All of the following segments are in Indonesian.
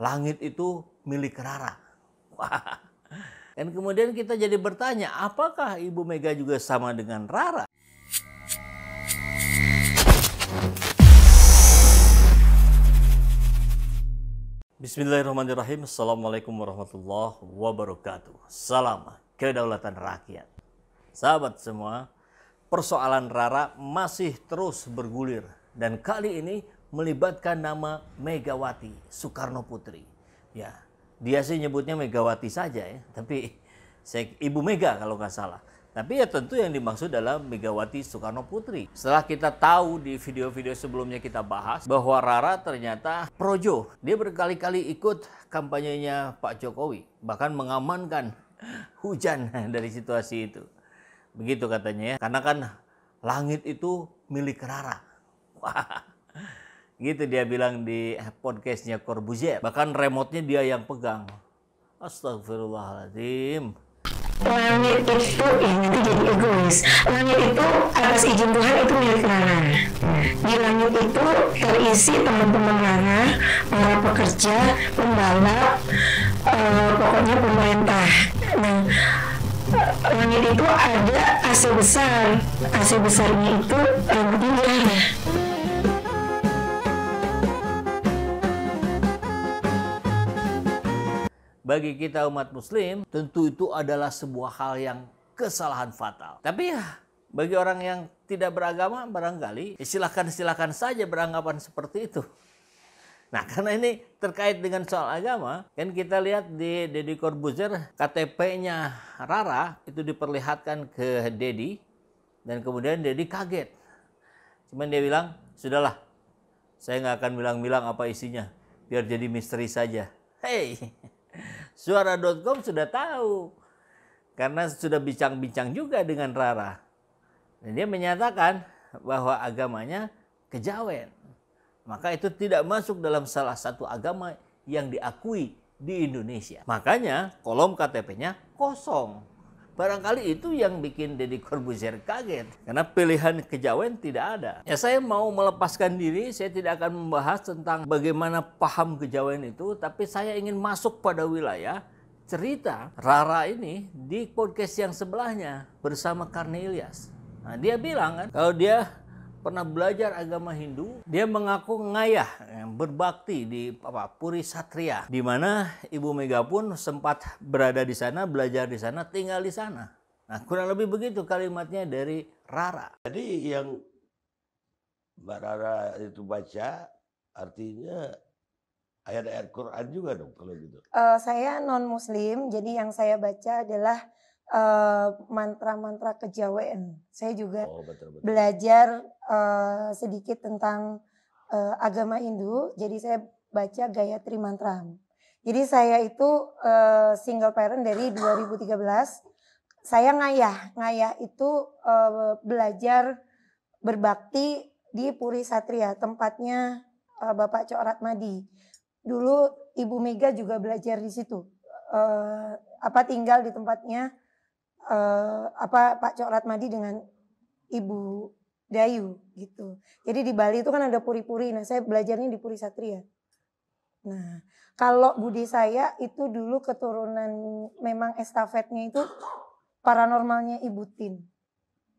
langit itu milik Rara. Wah. Dan kemudian kita jadi bertanya, apakah Ibu Mega juga sama dengan Rara? Bismillahirrahmanirrahim. Assalamualaikum warahmatullahi wabarakatuh. Salam kedaulatan rakyat. Sahabat semua, persoalan Rara masih terus bergulir. Dan kali ini melibatkan nama Megawati Soekarno Putri. Ya, dia sih nyebutnya Megawati saja ya. Tapi Ibu Mega kalau nggak salah. Tapi ya tentu yang dimaksud adalah Megawati Soekarno Putri. Setelah kita tahu di video-video sebelumnya kita bahas bahwa Rara ternyata projo. Dia berkali-kali ikut kampanyenya Pak Jokowi. Bahkan mengamankan hujan dari situasi itu. Begitu katanya ya. Karena kan langit itu milik Rara. Wah, gitu dia bilang di podcastnya Corbuzier. Bahkan remote-nya dia yang pegang. Astagfirullahaladzim. Langit itu nanti jadi egois. Langit itu atas izin Tuhan itu milik Rara. Di langit itu terisi teman-teman Rara, para pekerja, pembalap, pokoknya pemerintah. Nah, langit itu ada AC besar. AC besarnya itu rambutnya Rara. Bagi kita umat muslim, tentu itu adalah sebuah hal yang kesalahan fatal. Tapi ya, bagi orang yang tidak beragama, barangkali silakan saja beranggapan seperti itu. Nah, karena ini terkait dengan soal agama, kan kita lihat di Deddy Corbuzier, KTP-nya Rara itu diperlihatkan ke Deddy, dan kemudian Deddy kaget. Cuman dia bilang, sudahlah, saya nggak akan bilang-bilang apa isinya, biar jadi misteri saja. Hey! Suara.com sudah tahu karena sudah bincang-bincang juga dengan Rara. Dan dia menyatakan bahwa agamanya kejawen. Maka itu tidak masuk dalam salah satu agama yang diakui di Indonesia. Makanya kolom KTP-nya kosong. Barangkali itu yang bikin Deddy Corbuzier kaget. Karena pilihan kejawen tidak ada. Ya, saya mau melepaskan diri. Saya tidak akan membahas tentang bagaimana paham kejawen itu. Tapi saya ingin masuk pada wilayah cerita Rara ini di podcast yang sebelahnya bersama Karni Ilyas. Nah, dia bilang kan kalau dia pernah belajar agama Hindu, dia mengaku ngayah berbakti di Puri Satria, di mana Ibu Mega pun sempat berada di sana, belajar di sana, tinggal di sana. Nah, kurang lebih begitu kalimatnya dari Rara. Jadi yang Mbak Rara itu baca artinya ayat-ayat Quran juga dong kalau gitu. Saya non Muslim, jadi yang saya baca adalah mantra-mantra kejawen. Saya juga betul. belajar sedikit tentang agama Hindu. Jadi saya baca Gayatri Mantra. Jadi saya itu single parent dari 2013. Saya ngayah itu belajar berbakti di Puri Satria, tempatnya Bapak Cok Ratmadi. Dulu Ibu Mega juga belajar di situ. Tinggal di tempatnya Pak Cok Ratmadi dengan Ibu Dayu gitu. Jadi di Bali itu kan ada puri-puri. Nah, saya belajarnya di Puri Satria. Nah, kalau budi saya itu dulu keturunan memang estafetnya itu paranormalnya Ibu Tin,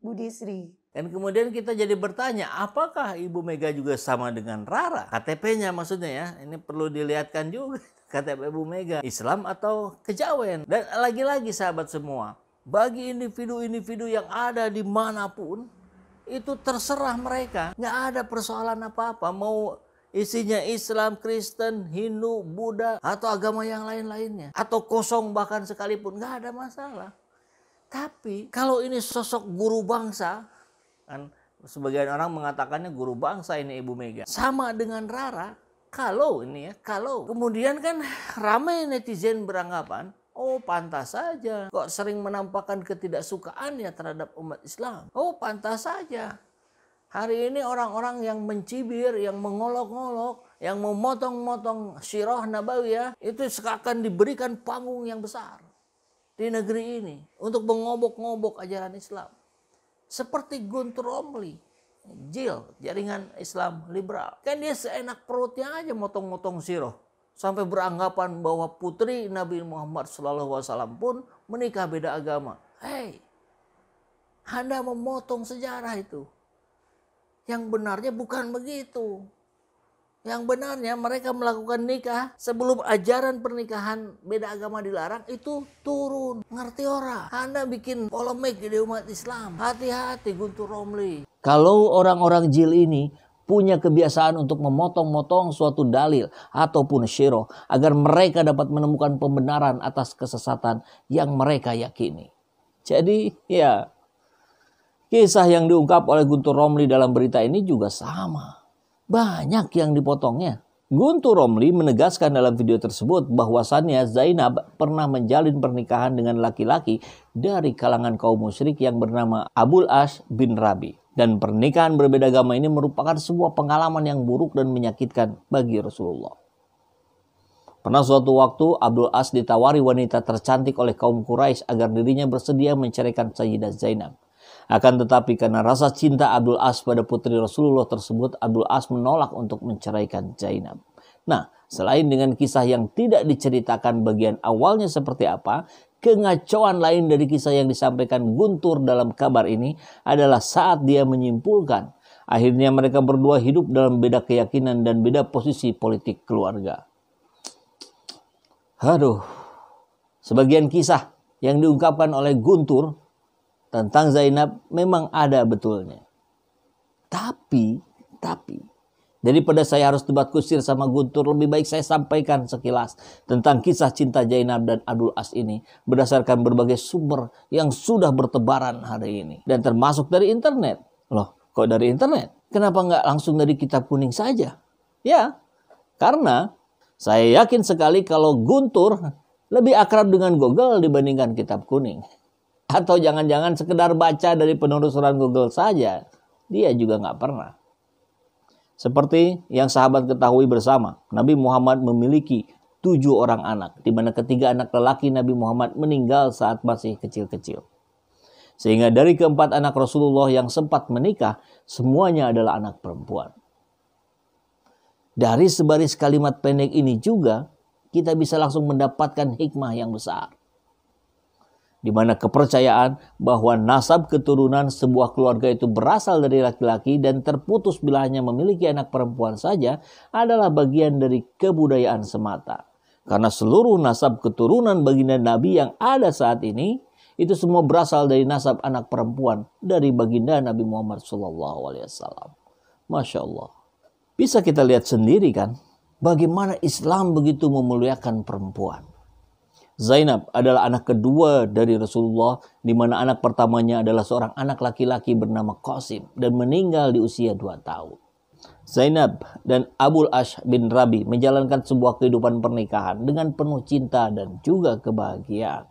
Budi Sri. Dan kemudian kita jadi bertanya, apakah Ibu Mega juga sama dengan Rara? KTP-nya maksudnya ya, ini perlu dilihatkan juga. KTP Ibu Mega, Islam atau kejawen. Dan lagi-lagi sahabat semua, bagi individu-individu yang ada dimanapun, itu terserah mereka. Nggak ada persoalan apa-apa. Mau isinya Islam, Kristen, Hindu, Buddha, atau agama yang lain-lainnya. Atau kosong bahkan sekalipun, nggak ada masalah. Tapi kalau ini sosok guru bangsa, kan sebagian orang mengatakannya guru bangsa ini Ibu Mega. Sama dengan Rara, kalau kemudian kan ramai netizen beranggapan, oh pantas saja kok sering menampakkan ketidaksukaannya terhadap umat Islam. Oh pantas saja. Hari ini orang-orang yang mencibir, yang mengolok-ngolok, yang memotong-motong sirah nabawiyah, itu seakan diberikan panggung yang besar di negeri ini untuk mengobok-ngobok ajaran Islam. Seperti Guntur Romli, JIL, Jaringan Islam Liberal. Kan dia seenak perutnya aja motong-motong sirah. sampai beranggapan bahwa putri Nabi Muhammad SAW pun menikah beda agama. Hei, Anda memotong sejarah itu. Yang benarnya bukan begitu. Yang benarnya mereka melakukan nikah sebelum ajaran pernikahan beda agama dilarang itu turun. Ngerti orang? Anda bikin polemik di umat Islam. Hati-hati Guntur Romli. Kalau orang-orang jil ini punya kebiasaan untuk memotong-motong suatu dalil ataupun syirah agar mereka dapat menemukan pembenaran atas kesesatan yang mereka yakini. Jadi ya, kisah yang diungkap oleh Guntur Romli dalam berita ini juga sama. Banyak yang dipotongnya. Guntur Romli menegaskan dalam video tersebut bahwasannya Zainab pernah menjalin pernikahan dengan laki-laki dari kalangan kaum musyrik yang bernama Abul As bin Rabi. Dan pernikahan berbeda agama ini merupakan sebuah pengalaman yang buruk dan menyakitkan bagi Rasulullah. Pernah suatu waktu Abdul As ditawari wanita tercantik oleh kaum Quraisy agar dirinya bersedia menceraikan Sayyidah Zainab. Akan tetapi karena rasa cinta Abdul As pada putri Rasulullah tersebut, Abdul As menolak untuk menceraikan Zainab. Nah, selain dengan kisah yang tidak diceritakan bagian awalnya seperti apa, kengacauan lain dari kisah yang disampaikan Guntur dalam kabar ini adalah saat dia menyimpulkan akhirnya mereka berdua hidup dalam beda keyakinan dan beda posisi politik keluarga. Aduh, sebagian kisah yang diungkapkan oleh Guntur tentang Zainab memang ada betulnya. Tapi, daripada saya harus debat kusir sama Guntur, lebih baik saya sampaikan sekilas tentang kisah cinta Zainab dan Abdul As ini berdasarkan berbagai sumber yang sudah bertebaran hari ini. Dan termasuk dari internet. Loh, kok dari internet? Kenapa nggak langsung dari Kitab Kuning saja? Ya, karena saya yakin sekali kalau Guntur lebih akrab dengan Google dibandingkan Kitab Kuning. Atau jangan-jangan sekedar baca dari penelusuran Google saja, dia juga nggak pernah. Seperti yang sahabat ketahui bersama, Nabi Muhammad memiliki 7 orang anak, di mana ketiga anak lelaki Nabi Muhammad meninggal saat masih kecil-kecil. Sehingga dari keempat anak Rasulullah yang sempat menikah, semuanya adalah anak perempuan. Dari sebaris kalimat pendek ini juga, kita bisa langsung mendapatkan hikmah yang besar. Di mana kepercayaan bahwa nasab keturunan sebuah keluarga itu berasal dari laki-laki dan terputus bila hanya memiliki anak perempuan saja adalah bagian dari kebudayaan semata. Karena seluruh nasab keturunan baginda Nabi yang ada saat ini, itu semua berasal dari nasab anak perempuan dari baginda Nabi Muhammad SAW. Masya Allah. Bisa kita lihat sendiri kan, bagaimana Islam begitu memuliakan perempuan. Zainab adalah anak kedua dari Rasulullah, di mana anak pertamanya adalah seorang anak laki-laki bernama Qasim dan meninggal di usia 2 tahun. Zainab dan Abul As bin Rabi menjalankan sebuah kehidupan pernikahan dengan penuh cinta dan juga kebahagiaan.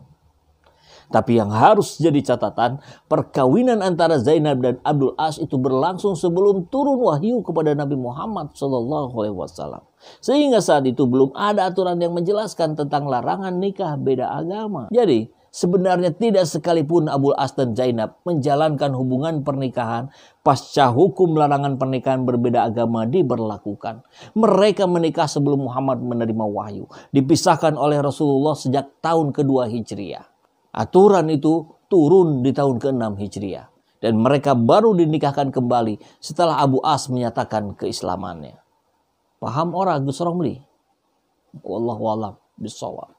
Tapi yang harus jadi catatan, perkawinan antara Zainab dan Abdul As itu berlangsung sebelum turun wahyu kepada Nabi Muhammad SAW. Sehingga saat itu belum ada aturan yang menjelaskan tentang larangan nikah beda agama. Jadi sebenarnya tidak sekalipun Abdul As dan Zainab menjalankan hubungan pernikahan pasca hukum larangan pernikahan berbeda agama diberlakukan. Mereka menikah sebelum Muhammad menerima wahyu, dipisahkan oleh Rasulullah sejak tahun kedua Hijriah. Aturan itu turun di tahun ke-6 Hijriah. Dan mereka baru dinikahkan kembali setelah Abu As menyatakan keislamannya. Paham orang Gus Romli? Wallahu a'lam bishawab.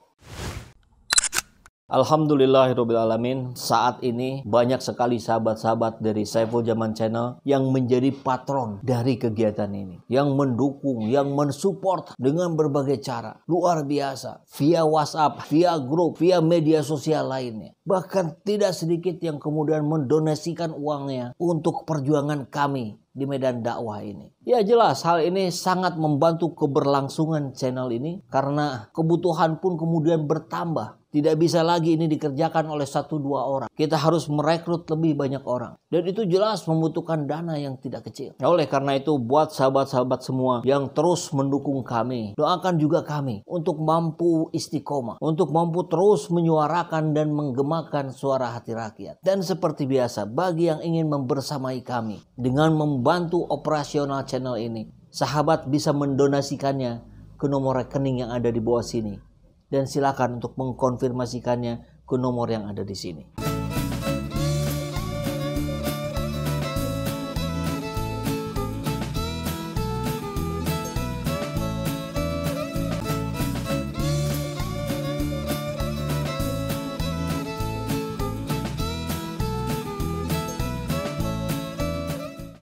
Alhamdulillahirrabbilalamin, saat ini banyak sekali sahabat-sahabat dari Saiful Zaman Channel yang menjadi patron dari kegiatan ini. Yang mendukung, yang mensupport dengan berbagai cara. Luar biasa. Via WhatsApp, via grup, via media sosial lainnya. Bahkan tidak sedikit yang kemudian mendonasikan uangnya untuk perjuangan kami di medan dakwah ini. Ya jelas hal ini sangat membantu keberlangsungan channel ini karena kebutuhan pun kemudian bertambah. Tidak bisa lagi ini dikerjakan oleh 1-2 orang. Kita harus merekrut lebih banyak orang. Dan itu jelas membutuhkan dana yang tidak kecil. Oleh karena itu buat sahabat-sahabat semua yang terus mendukung kami, doakan juga kami untuk mampu istiqomah, untuk mampu terus menyuarakan dan menggemakan suara hati rakyat. Dan seperti biasa, bagi yang ingin membersamai kami dengan membantu operasional channel ini, sahabat bisa mendonasikannya ke nomor rekening yang ada di bawah sini. Dan silakan untuk mengkonfirmasikannya ke nomor yang ada di sini.